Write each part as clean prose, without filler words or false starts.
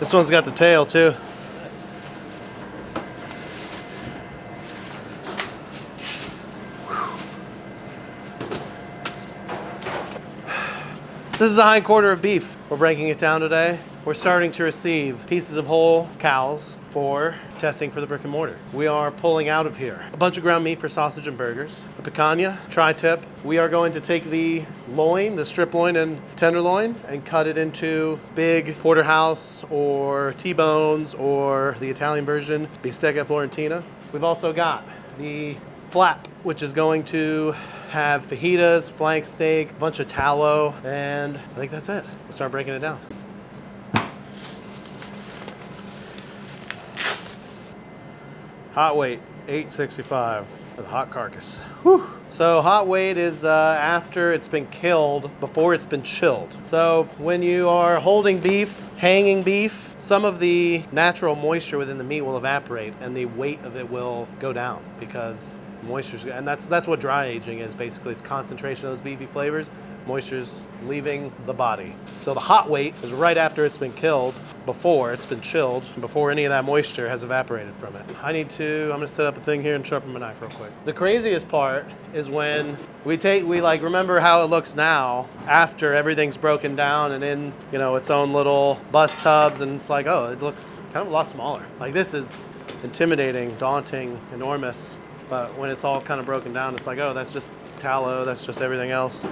This one's got the tail too. This is a hind quarter of beef. We're breaking it down today. We're starting to receive pieces of whole cows for testing for the brick and mortar. We are pulling out of here a bunch of ground meat for sausage and burgers, a picanha, tri-tip. We are going to take the loin, the strip loin and tenderloin, and cut it into big porterhouse or T-bones or the Italian version, bistecca Florentina. We've also got the flap, which is going to have fajitas, flank steak, a bunch of tallow, and I think that's it. Let's start breaking it down. Hot weight, 865 for the hot carcass. Whew. So hot weight is after it's been killed, before it's been chilled. So when you are holding beef, hanging beef, some of the natural moisture within the meat will evaporate and the weight of it will go down because moisture's, and that's what dry aging is basically. It's concentration of those beefy flavors. Moisture's leaving the body. So the hot weight is right after it's been killed, before it's been chilled, before any of that moisture has evaporated from it. I'm gonna set up a thing here and sharpen my knife real quick. The craziest part is when we remember how it looks now after everything's broken down and in, its own little bus tubs, and it's like, oh, it looks kind of a lot smaller. Like, this is intimidating, daunting, enormous. But when it's all kind of broken down, it's like, oh, that's just tallow, that's just everything else.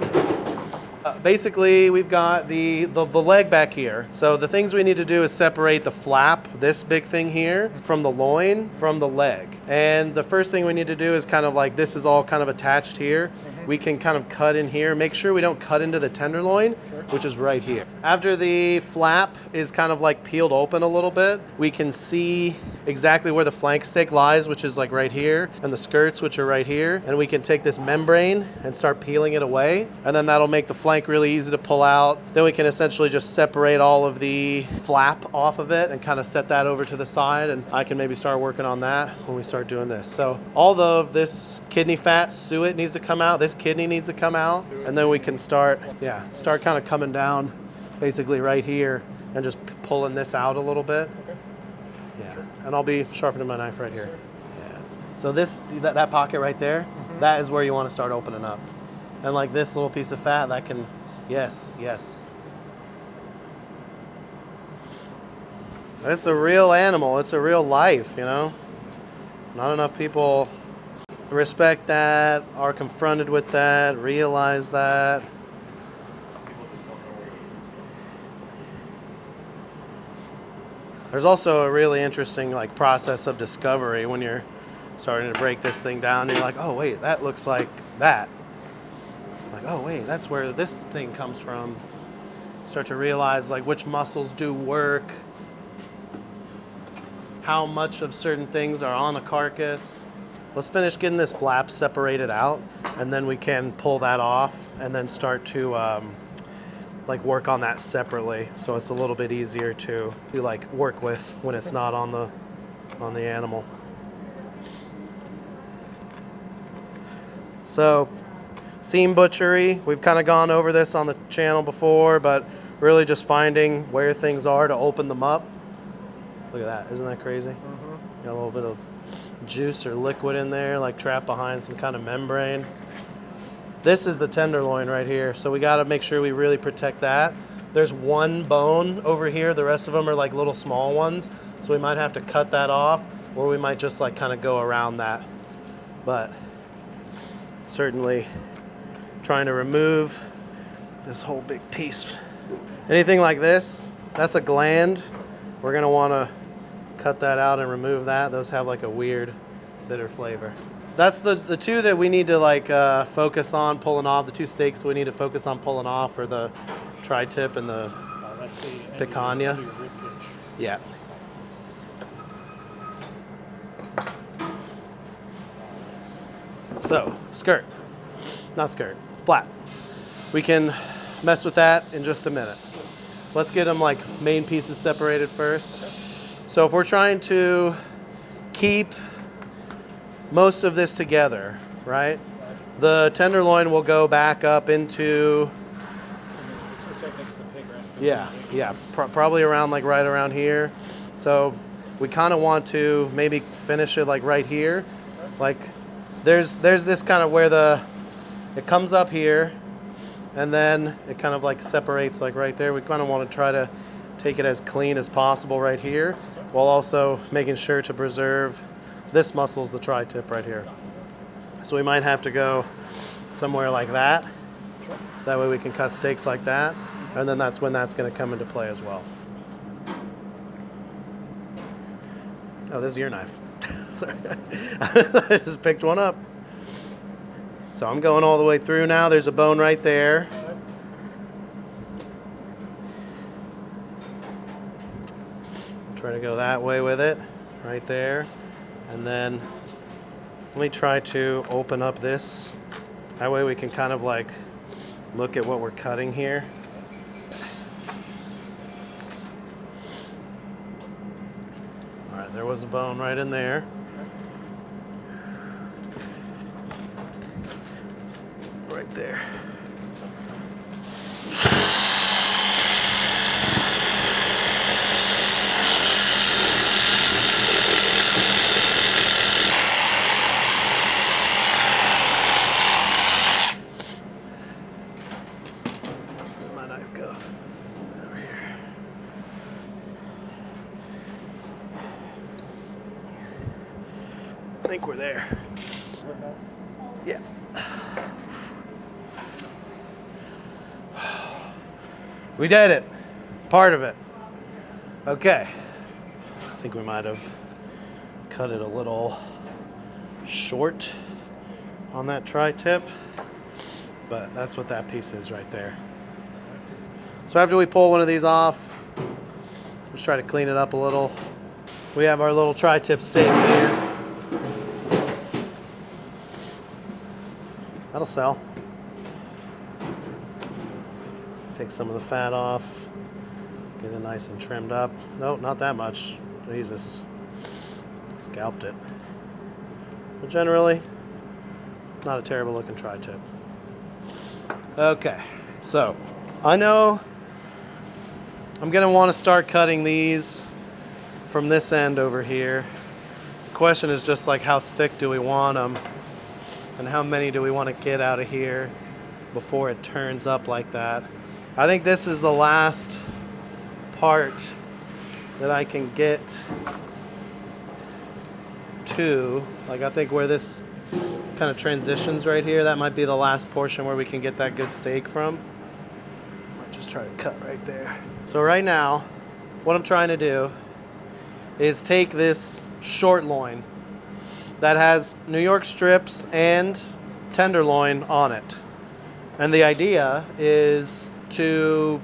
Basically, we've got the leg back here. So the things we need to do is separate the flap, this big thing here, from the loin, from the leg. And the first thing we need to do is kind of like, this is all kind of attached here. We can kind of cut in here. Make sure we don't cut into the tenderloin, which is right here. After the flap is kind of like peeled open a little bit, we can see exactly where the flank steak lies, which is like right here, and the skirts, which are right here. And we can take this membrane and start peeling it away. And then that'll make the flank really easy to pull out. Then we can essentially just separate all of the flap off of it and kind of set that over to the side. And I can maybe start working on that when we start doing this. So all of this kidney fat, suet needs to come out. This kidney needs to come out. And then we can start kind of coming down basically right here and just pulling this out a little bit. Yeah, and I'll be sharpening my knife right here. Yeah. So that pocket right there, that is where you want to start opening up. And like this little piece of fat, that can, yes. It's a real animal. It's a real life, Not enough people respect that, are confronted with that, realize that. There's also a really interesting process of discovery when you're starting to break this thing down and you're like, oh wait, that looks like that. Like, oh wait, that's where this thing comes from. Start to realize which muscles do work, how much of certain things are on a carcass. Let's finish getting this flap separated out, and then we can pull that off and then start to work on that separately, so it's a little bit easier to work with when it's not on the animal. So seam butchery, we've kind of gone over this on the channel before, but really just finding where things are to open them up. Look at that, isn't that crazy? Got a little bit of juice or liquid in there, trapped behind some kind of membrane. This is the tenderloin right here, so we got to make sure we really protect that. There's one bone over here, the rest of them are little small ones, so we might have to cut that off, or we might just kind of go around that. But certainly trying to remove this whole big piece. Anything like this, that's a gland. We're going to want to cut that out and remove that. Those have a weird bitter flavor. That's the two that we need to focus on pulling off. The two steaks we need to focus on pulling off are the tri-tip and the picanha. Yeah. So flap. We can mess with that in just a minute. Let's get them main pieces separated first. So if we're trying to keep most of this together, right? The tenderloin will go back up into... It's the same thing as the pig, right? Yeah, probably around like right around here. So we kind of want to maybe finish it like right here. Like there's this kind of where it comes up here and then it kind of like separates like right there. We kind of want to try to take it as clean as possible right here while also making sure to preserve this muscle's the tri-tip right here. So we might have to go somewhere like that. That way we can cut steaks like that. And then that's when that's going to come into play as well. Oh, this is your knife. I just picked one up. So I'm going all the way through now. There's a bone right there. Try to go that way with it, right there. And then let me try to open up this. That way we can kind of like look at what we're cutting here. All right, there was a bone right in there. Right there. I think we're there. Yeah. We did it. Part of it. Okay. I think we might have cut it a little short on that tri-tip, but that's what that piece is right there. So after we pull one of these off, let's try to clean it up a little. We have our little tri-tip steak here. That'll sell. Take some of the fat off. Get it nice and trimmed up. No, not that much. Jesus. Scalped it. But generally, not a terrible looking tri-tip. Okay, so I know I'm gonna want to start cutting these from this end over here. The question is just like how thick do we want them? And how many do we want to get out of here before it turns up like that? I think this is the last part that I can get to. Like I think where this kind of transitions right here, that might be the last portion where we can get that good steak from. Might just try to cut right there. So right now, what I'm trying to do is take this short loin that has New York strips and tenderloin on it. And the idea is to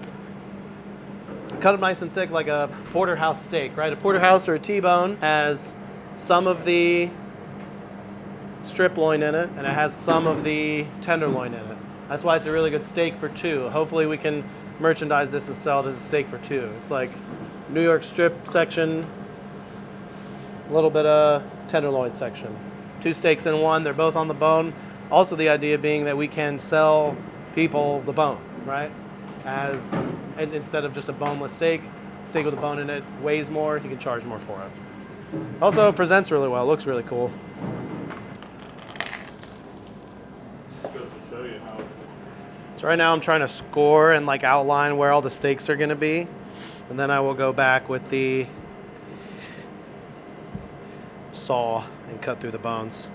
cut them nice and thick like a porterhouse steak, right? A porterhouse or a T-bone has some of the strip loin in it, and it has some of the tenderloin in it. That's why it's a really good steak for two. Hopefully we can merchandise this and sell it as a steak for two. It's like New York strip section, a little bit of tenderloin section. Two steaks in one, they're both on the bone. Also the idea being that we can sell people the bone, right? And instead of just a boneless steak with a bone in it, weighs more, you can charge more for it. Also presents really well, looks really cool. Just goes to show you how. So right now I'm trying to score and like outline where all the steaks are gonna be. And then I will go back with the saw and cut through the bones.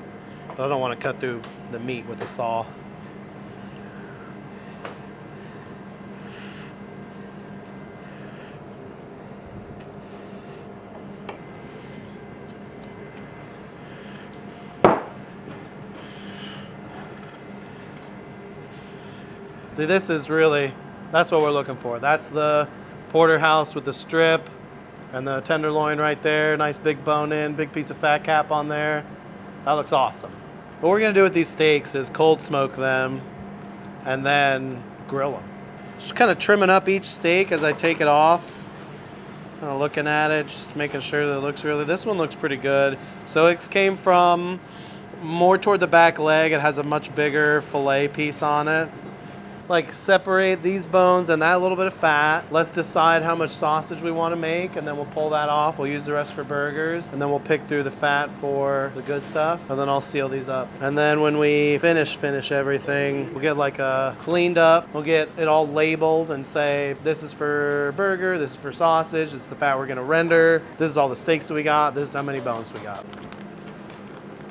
But I don't want to cut through the meat with the saw. See, this is really, that's what we're looking for. That's the porterhouse with the strip and the tenderloin right there. Nice big bone in, big piece of fat cap on there. That looks awesome. What we're gonna do with these steaks is cold smoke them and then grill them. Just kind of trimming up each steak as I take it off. Kind of looking at it, just making sure that it looks really, this one looks pretty good. So it came from more toward the back leg. It has a much bigger fillet piece on it. like separate these bones and that little bit of fat. Let's decide how much sausage we want to make, and then we'll pull that off. We'll use the rest for burgers, and then we'll pick through the fat for the good stuff, and then I'll seal these up. And then when we finish everything, we'll get like a cleaned up. We'll get it all labeled and say, this is for burger, this is for sausage, this is the fat we're gonna render, this is all the steaks that we got, this is how many bones we got.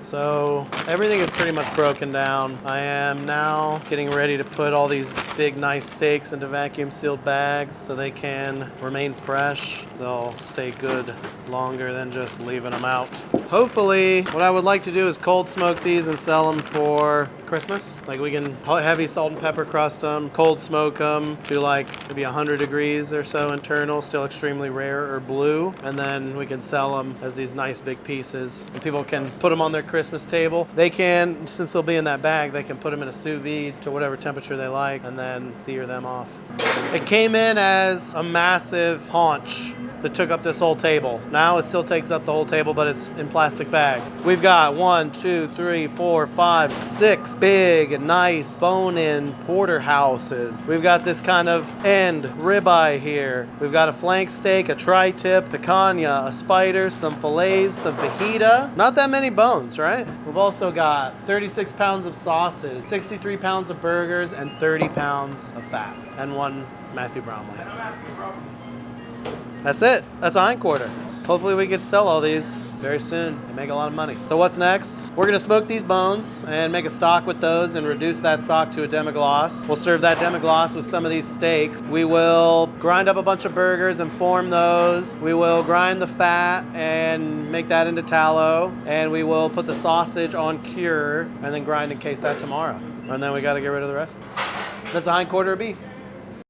So everything is pretty much broken down. I am now getting ready to put all these big, nice steaks into vacuum sealed bags so they can remain fresh. They'll stay good longer than just leaving them out. Hopefully, what I would like to do is cold smoke these and sell them for Christmas. Like we can heavy salt and pepper crust them, cold smoke them to like maybe 100 degrees or so internal, still extremely rare or blue. And then we can sell them as these nice big pieces. And people can put them on their Christmas table. They can, since they'll be in that bag, they can put them in a sous vide to whatever temperature they like and then sear them off. It came in as a massive haunch that took up this whole table. Now it still takes up the whole table, but it's in plastic bags. We've got 1, 2, 3, 4, 5, 6 big, nice bone-in porterhouses. We've got this kind of end ribeye here. We've got a flank steak, a tri-tip, picanha, a spider, some fillets, some fajita. Not that many bones, right? We've also got 36 pounds of sausage, 63 pounds of burgers, and 30 pounds of fat, and 1 Matthew Brownlee. That's it. That's a hind quarter. Hopefully we get to sell all these very soon and make a lot of money. So what's next? We're gonna smoke these bones and make a stock with those and reduce that stock to a demi-glace. We'll serve that demi-glace with some of these steaks. We will grind up a bunch of burgers and form those. We will grind the fat and make that into tallow. And we will put the sausage on cure and then grind and case that tomorrow. And then we gotta get rid of the rest. That's a hind quarter of beef.